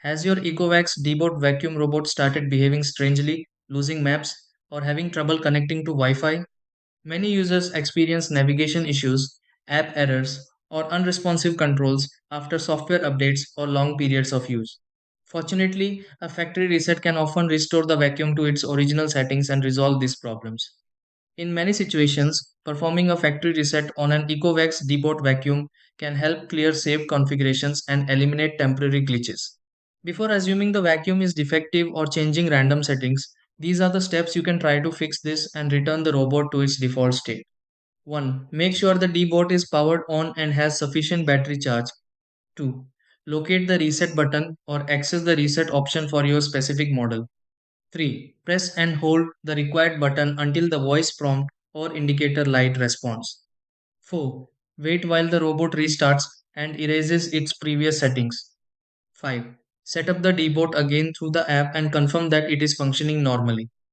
Has your Ecovacs deebot vacuum robot started behaving strangely, losing maps, or having trouble connecting to Wi Fi? Many users experience navigation issues, app errors, or unresponsive controls after software updates or long periods of use. Fortunately, a factory reset can often restore the vacuum to its original settings and resolve these problems. In many situations, performing a factory reset on an Ecovacs deebot vacuum can help clear saved configurations and eliminate temporary glitches. Before assuming the vacuum is defective or changing random settings, these are the steps you can try to fix this and return the robot to its default state. 1. Make sure the deebot is powered on and has sufficient battery charge. 2. Locate the reset button or access the reset option for your specific model. 3. Press and hold the required button until the voice prompt or indicator light responds. 4. Wait while the robot restarts and erases its previous settings. 5. Set up the debot again through the app and confirm that it is functioning normally.